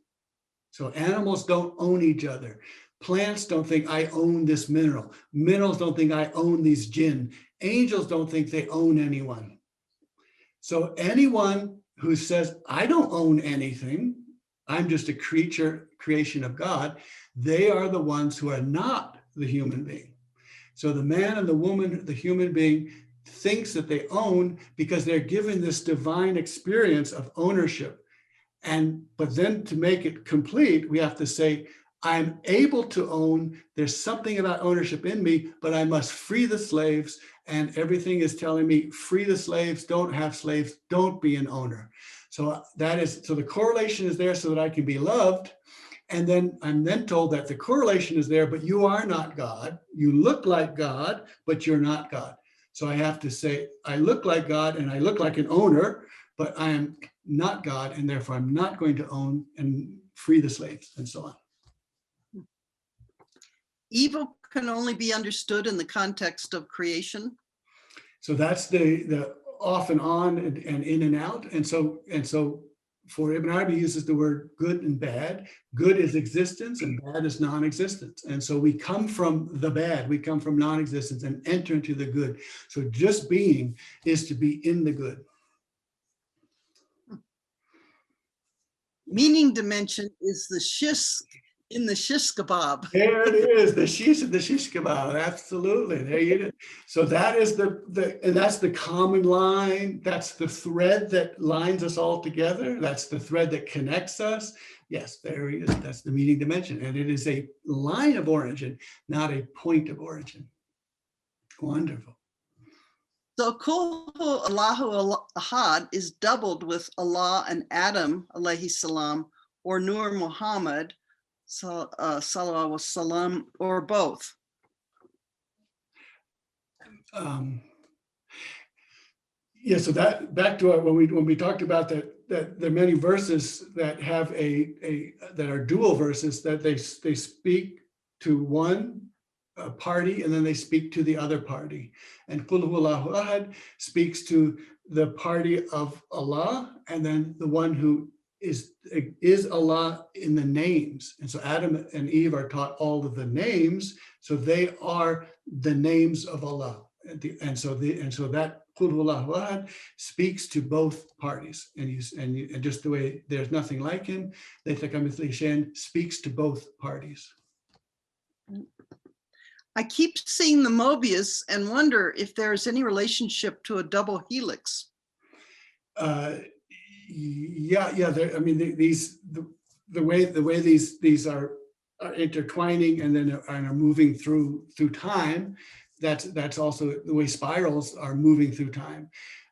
So animals don't own each other. Plants don't think I own this mineral. Minerals don't think I own these jinn. Angels don't think they own anyone. So anyone who says, I don't own anything, I'm just a creation of God. They are the ones who are not the human being. So the man and the woman, the human being, thinks that they own because they're given this divine experience of ownership. But then to make it complete, we have to say, I'm able to own, there's something about ownership in me, but I must free the slaves. And everything is telling me, free the slaves, don't have slaves, don't be an owner. So so the correlation is there so that I can be loved. And then I'm then told that the correlation is there, but you are not God. You look like God, but you're not God. So I have to say, I look like God and I look like an owner, but I am not God, and therefore I'm not going to own and free the slaves, and so on. Evil can only be understood in the context of creation. So that's the off and on and in and out. And so for Ibn Arabi uses the word good and bad. Good is existence and bad is non-existence. And so we come from the bad, we come from non-existence and enter into the good. So just being is to be in the good. Meaning dimension is the shish in the shish kebab. There it is, the shish kebab, absolutely. There you go. So that is and that's the common line. That's the thread that lines us all together. That's the thread that connects us. Yes, there he is. That's the meaning dimension. And it is a line of origin, not a point of origin. Wonderful. So Kul Allahu Ahad is doubled with Allah and Adam alayhi salam, or Nur Muhammad sallallahu wa salam, or both. Yeah, so that back to when we talked about that there are many verses that have that are dual verses, that they speak to one party and then they speak to the other party. And Qul Huwallahu Ahad speaks to the party of Allah, and then the one who is Allah in the names. And so Adam and Eve are taught all of the names, so they are the names of Allah. And so that Qul Huwallahu Ahad speaks to both parties, and just the way there's nothing like him, Laysa kamithlihi shay'un speaks to both parties. I keep seeing the Mobius and wonder if there's any relationship to a double helix. Yeah. I mean, the way these are intertwining and then are moving through time. That's also the way spirals are moving through time.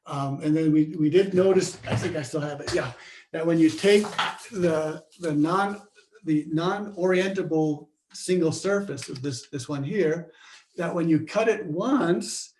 And then we did notice, I think I still have it. Yeah, that when you take the non-orientable single surface of this one here, that when you cut it once,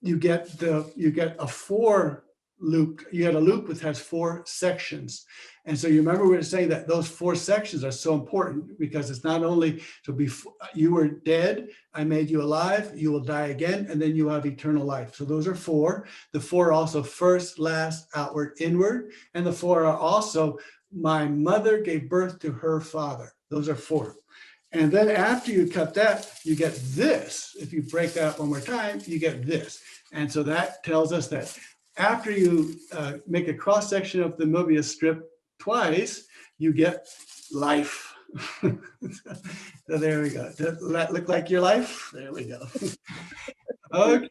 you get a four loop. You get a loop which has four sections. And so you remember we were saying that those four sections are so important, because it's not only before you were dead, I made you alive, you will die again, and then you have eternal life. So those are four. The four are also first, last, outward, inward. And the four are also my mother gave birth to her father. Those are four. And then after you cut that, you get this. If you break that up one more time, you get this. And so that tells us that after you make a cross section of the Mobius strip twice, you get life. So there we go. Does that look like your life? There we go. Okay.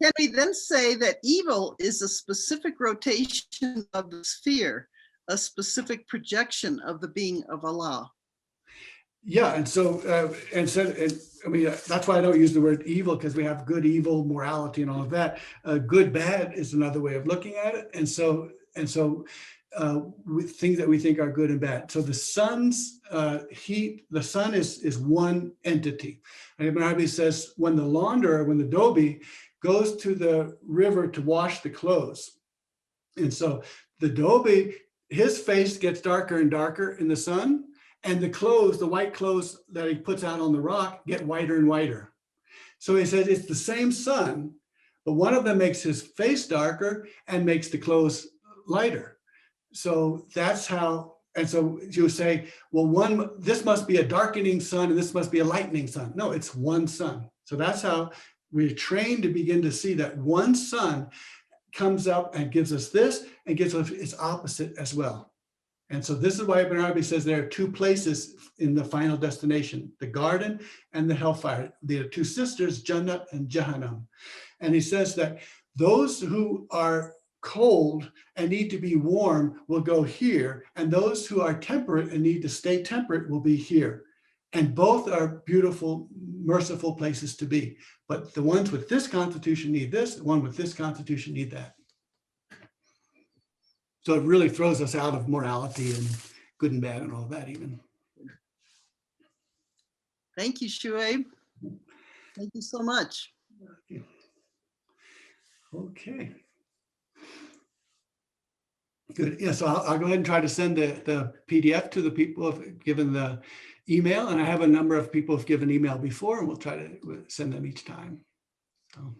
Can we then say that evil is a specific rotation of the sphere, a specific projection of the being of Allah? Yeah, and so I mean, that's why I don't use the word evil, because we have good, evil, morality, and all of that. Good, bad is another way of looking at it, and so with things that we think are good and bad. So the sun's heat, the sun is one entity. And Ibn Arabi says when the launderer, when the dhobi goes to the river to wash the clothes, and so the dhobi, his face gets darker and darker in the sun. And the clothes, the white clothes that he puts out on the rock, get whiter and whiter. So he says it's the same sun, but one of them makes his face darker and makes the clothes lighter. So that's how, and so you say, well, this must be a darkening sun and this must be a lightening sun. No, it's one sun. So that's how we're trained to begin to see that one sun comes up and gives us this and gives us its opposite as well. And so this is why Ibn Arabi says there are two places in the final destination, the garden and the hellfire. There are two sisters, Jannah and Jahannam. And he says that those who are cold and need to be warm will go here, and those who are temperate and need to stay temperate will be here. And both are beautiful, merciful places to be. But the ones with this constitution need this, the one with this constitution need that. So it really throws us out of morality and good and bad and all that even. Thank you, Shuaib. Thank you so much. Okay. Good. Yeah, so I'll go ahead and try to send the PDF to the people who have given the email. And I have a number of people who have given email before, and we'll try to send them each time. So.